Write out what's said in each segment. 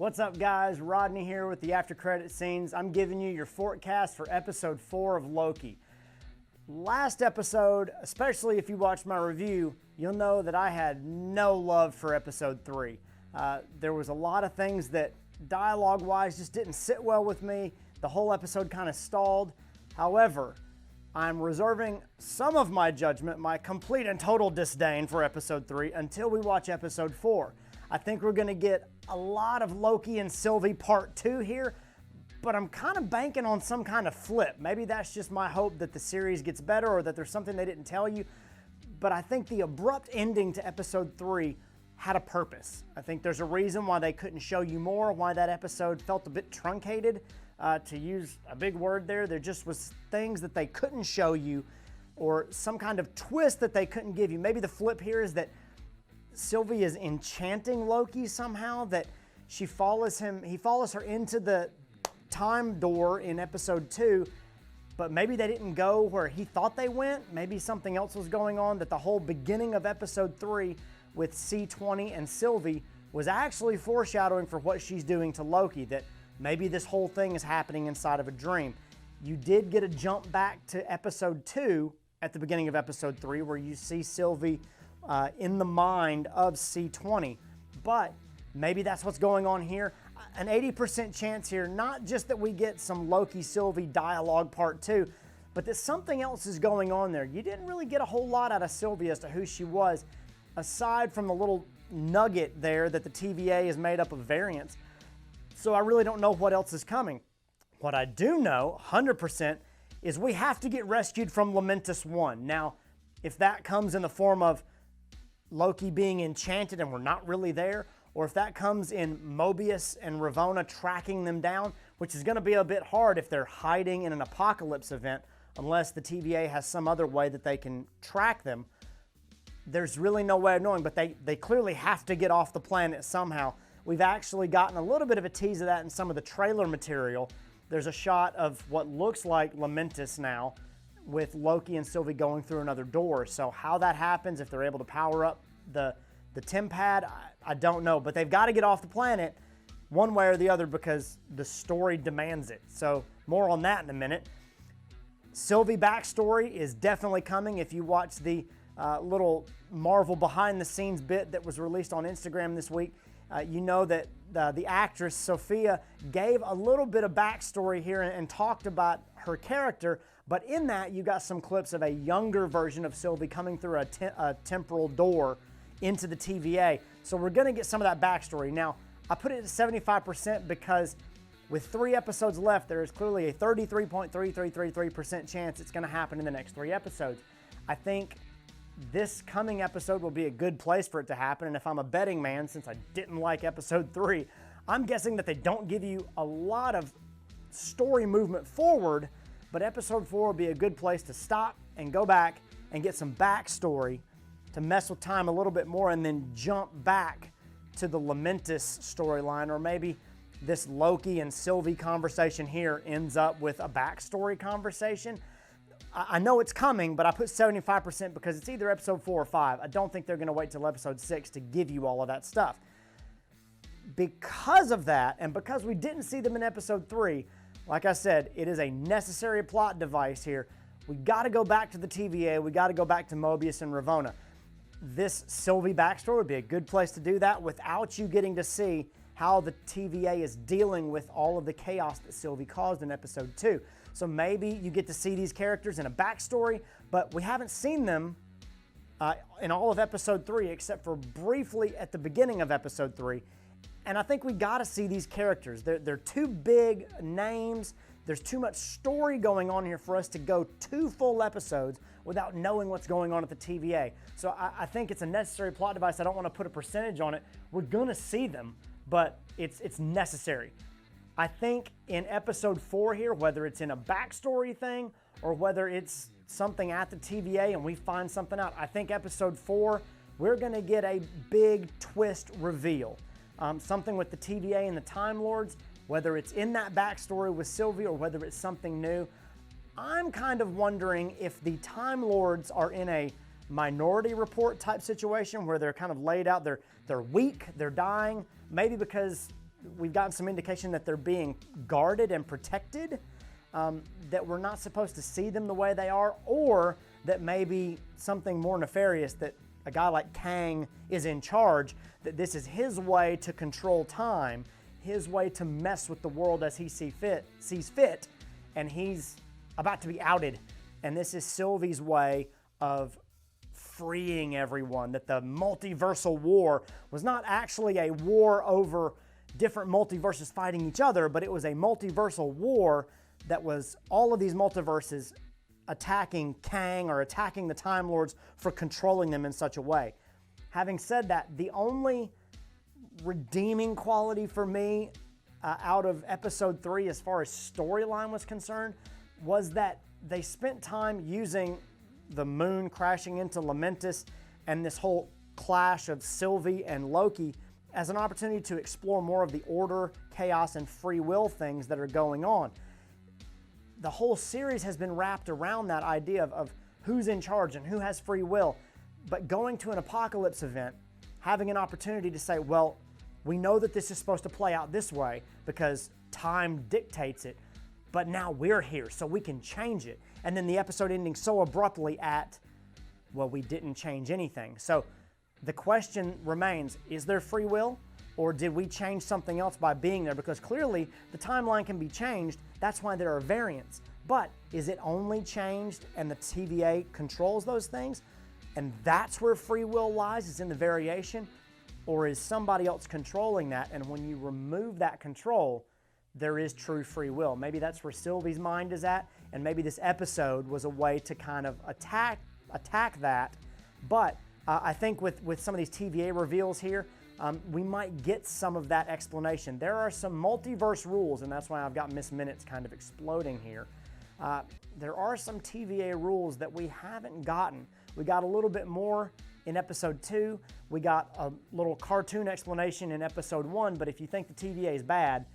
What's up, guys? Rodney here with the After Credit Scenes. I'm giving you your forecast for episode 4 of Loki. Last episode, especially if you watched my review, you'll know that I had no love for episode 3. There was a lot of things that dialogue-wise just didn't sit well with me. The whole episode kind of stalled. However, I'm reserving some of my judgment, my complete and total disdain for episode 3 until we watch episode 4. I think we're going to get a lot of Loki and Sylvie part 2 here, but I'm kind of banking on some kind of flip. Maybe that's just my hope that the series gets better or that there's something they didn't tell you. But I think the abrupt ending to episode 3 had a purpose. I think there's a reason why they couldn't show you more, why that episode felt a bit truncated. To use a big word there just was things that they couldn't show you or some kind of twist that they couldn't give you. Maybe the flip here is that Sylvie is enchanting Loki somehow, that he follows her into the time door in episode 2, but maybe they didn't go where he thought they went. Maybe something else was going on, that the whole beginning of episode 3 with C20 and Sylvie was actually foreshadowing for what she's doing to Loki, that maybe this whole thing is happening inside of a dream. You did get a jump back to episode 2 at the beginning of episode 3 where you see Sylvie in the mind of C20, but maybe that's what's going on here. An 80% chance here, not just that we get some Loki-Sylvie dialogue part 2, but that something else is going on there. You didn't really get a whole lot out of Sylvie as to who she was, aside from the little nugget there that the TVA is made up of variants. So I really don't know what else is coming. What I do know, 100%, is we have to get rescued from Lamentis 1. Now, if that comes in the form of Loki being enchanted and we're not really there, or if that comes in Mobius and Ravonna tracking them down, which is going to be a bit hard if they're hiding in an apocalypse event, unless the TVA has some other way that they can track them. There's really no way of knowing, but they clearly have to get off the planet somehow. We've actually gotten a little bit of a tease of that in some of the trailer material. There's a shot of what looks like Lamentis now, with Loki and Sylvie going through another door. So how that happens, if they're able to power up the TemPad, I don't know. But they've got to get off the planet one way or the other because the story demands it. So more on that in a minute. Sylvie backstory is definitely coming. If you watch the little Marvel behind the scenes bit that was released on Instagram this week, you know that the actress Sophia gave a little bit of backstory here and talked about her character, but in that you got some clips of a younger version of Sylvie coming through a temporal door into the TVA. So we're going to get some of that backstory. Now, I put it at 75% because with 3 episodes left, there is clearly a 33.3333% chance it's going to happen in the next 3 episodes. I think this coming episode will be a good place for it to happen, and if I'm a betting man, since I didn't like episode 3, I'm guessing that they don't give you a lot of story movement forward, but episode 4 will be a good place to stop and go back and get some backstory to mess with time a little bit more and then jump back to the Lamentis storyline, or maybe this Loki and Sylvie conversation here ends up with a backstory conversation. I know it's coming, but I put 75% because it's either episode 4 or 5. I don't think they're going to wait till episode 6 to give you all of that stuff. Because of that, and because we didn't see them in episode 3, like I said, it is a necessary plot device here. We got to go back to the TVA. We got to go back to Mobius and Ravonna. This Sylvie backstory would be a good place to do that without you getting to see how the TVA is dealing with all of the chaos that Sylvie caused in episode 2. So maybe you get to see these characters in a backstory, but we haven't seen them in all of episode 3 except for briefly at the beginning of episode 3. And I think we got to see these characters. They're too big names. There's too much story going on here for us to go 2 full episodes without knowing what's going on at the TVA. So I think it's a necessary plot device. I don't want to put a percentage on it. We're going to see them, but it's necessary. I think in episode 4 here, whether it's in a backstory thing or whether it's something at the TVA and we find something out, I think episode 4, we're going to get a big twist reveal. Something with the TVA and the Time Lords, whether it's in that backstory with Sylvie or whether it's something new. I'm kind of wondering if the Time Lords are in a Minority Report type situation where they're kind of laid out, they're weak, they're dying, maybe because we've gotten some indication that they're being guarded and protected, that we're not supposed to see them the way they are, or that maybe something more nefarious, that a guy like Kang is in charge, that this is his way to control time, his way to mess with the world as he sees fit, and he's about to be outed. And this is Sylvie's way of freeing everyone, that the multiversal war was not actually a war over different multiverses fighting each other, but it was a multiversal war that was all of these multiverses attacking Kang or attacking the Time Lords for controlling them in such a way. Having said that, the only redeeming quality for me out of episode 3 as far as storyline was concerned was that they spent time using the moon crashing into Lamentis and this whole clash of Sylvie and Loki as an opportunity to explore more of the order, chaos, and free will things that are going on. The whole series has been wrapped around that idea of who's in charge and who has free will. But going to an apocalypse event, having an opportunity to say, well, we know that this is supposed to play out this way because time dictates it, but now we're here, so we can change it. And then the episode ending so abruptly at, well, we didn't change anything. So the question remains, is there free will? Or did we change something else by being there? Because clearly the timeline can be changed. That's why there are variants. But is it only changed and the TVA controls those things? And that's where free will lies, is in the variation? Or is somebody else controlling that? And when you remove that control, there is true free will. Maybe that's where Sylvie's mind is at. And maybe this episode was a way to kind of attack that. But I think with some of these TVA reveals here, we might get some of that explanation. There are some multiverse rules, and that's why I've got Miss Minutes kind of exploding here. There are some TVA rules that we haven't gotten. We got a little bit more in episode 2. We got a little cartoon explanation in episode 1, but if you think the TVA is bad,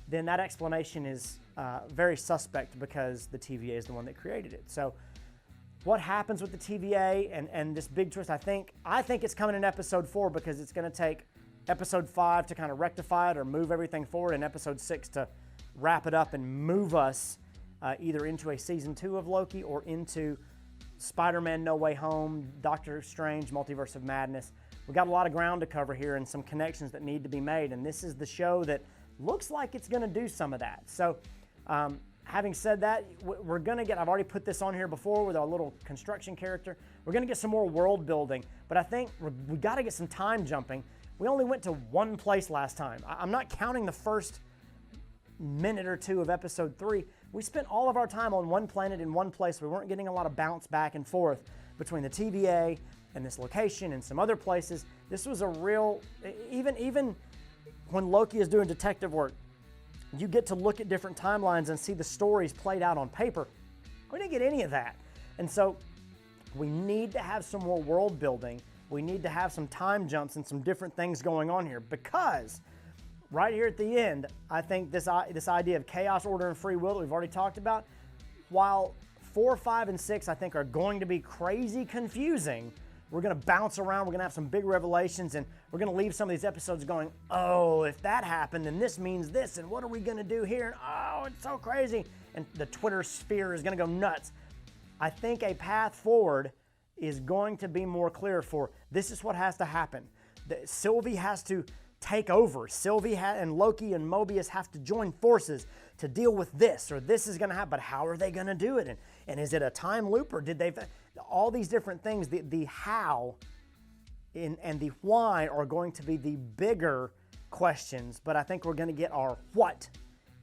then that explanation is very suspect because the TVA is the one that created it. So what happens with the TVA and this big twist, I think it's coming in episode 4 because it's going to take episode 5 to kind of rectify it or move everything forward, and episode 6 to wrap it up and move us either into a season 2 of Loki or into Spider-Man No Way Home, Doctor Strange, Multiverse of Madness. We got a lot of ground to cover here and some connections that need to be made, and this is the show that looks like it's going to do some of that. So having said that, we're going to get, I've already put this on here before with our little construction character. We're going to get some more world building, but I think we got to get some time jumping. We only went to one place last time. I'm not counting the first minute or two of episode 3. We spent all of our time on one planet in one place. We weren't getting a lot of bounce back and forth between the TVA and this location and some other places. This was a real, even when Loki is doing detective work, you get to look at different timelines and see the stories played out on paper. We didn't get any of that. And so we need to have some more world building. We need to have some time jumps and some different things going on here, because right here at the end, I think this idea of chaos, order, and free will that we've already talked about, while 4, 5, and 6 I think are going to be crazy confusing, we're going to bounce around, we're going to have some big revelations, and we're going to leave some of these episodes going, oh, if that happened, then this means this, and what are we going to do here? And oh, it's so crazy. And the Twitter sphere is going to go nuts. I think a path forward is going to be more clear for this is what has to happen. Sylvie has to take over. Sylvie and Loki and Mobius have to join forces to deal with this, or this is going to happen, but how are they going to do it? And is it a time loop, or did they, all these different things, the how and the why are going to be the bigger questions, but I think we're going to get our what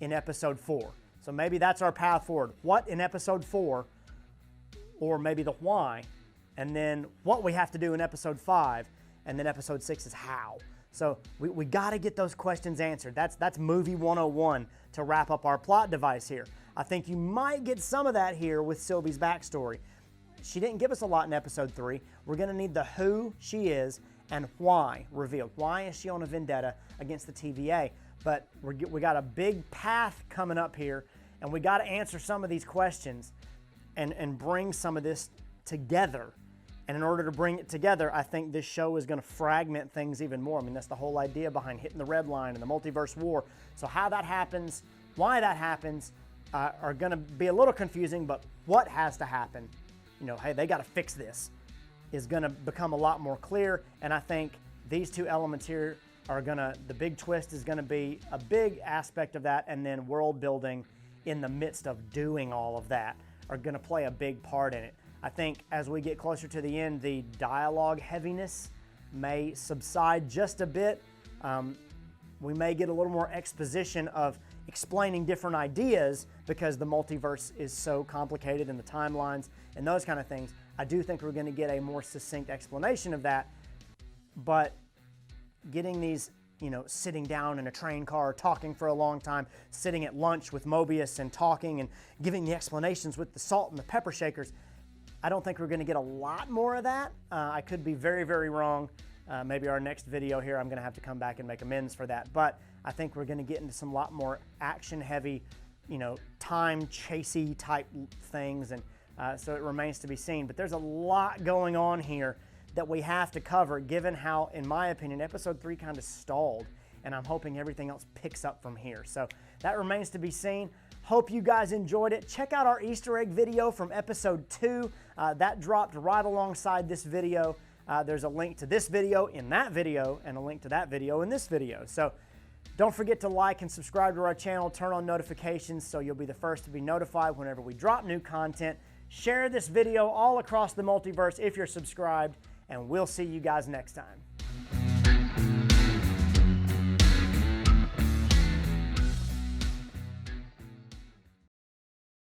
in episode 4. So maybe that's our path forward. What in episode 4, or maybe the why, and then what we have to do in episode 5, and then episode 6 is how. So we got to get those questions answered. That's movie 101 to wrap up our plot device here. I think you might get some of that here with Sylvie's backstory. She didn't give us a lot in episode 3. We're going to need the who she is and why revealed. Why is she on a vendetta against the TVA? But we got a big path coming up here, and we got to answer some of these questions and bring some of this together And in order to bring it together, I think this show is going to fragment things even more. I mean, that's the whole idea behind hitting the red line and the multiverse war. So how that happens, why that happens, are going to be a little confusing, but what has to happen, you know, hey, they got to fix this, is going to become a lot more clear. And I think these two elements here are going to, the big twist is going to be a big aspect of that, and then world building in the midst of doing all of that are going to play a big part in it. I think as we get closer to the end, the dialogue heaviness may subside just a bit. We may get a little more exposition of explaining different ideas because the multiverse is so complicated and the timelines and those kind of things. I do think we're going to get a more succinct explanation of that, but getting these, you know, sitting down in a train car, talking for a long time, sitting at lunch with Mobius and talking and giving the explanations with the salt and the pepper shakers, I don't think we're going to get a lot more of that. I could be very, very wrong. Maybe our next video here, I'm going to have to come back and make amends for that. But I think we're going to get into some lot more action-heavy, you know, time-chasey type things, and so it remains to be seen. But there's a lot going on here that we have to cover, given how, in my opinion, episode 3 kind of stalled, and I'm hoping everything else picks up from here. So that remains to be seen. Hope you guys enjoyed it. Check out our Easter egg video from episode 2. That dropped right alongside this video. There's a link to this video in that video and a link to that video in this video. So don't forget to like and subscribe to our channel. Turn on notifications so you'll be the first to be notified whenever we drop new content. Share this video all across the multiverse if you're subscribed, and we'll see you guys next time.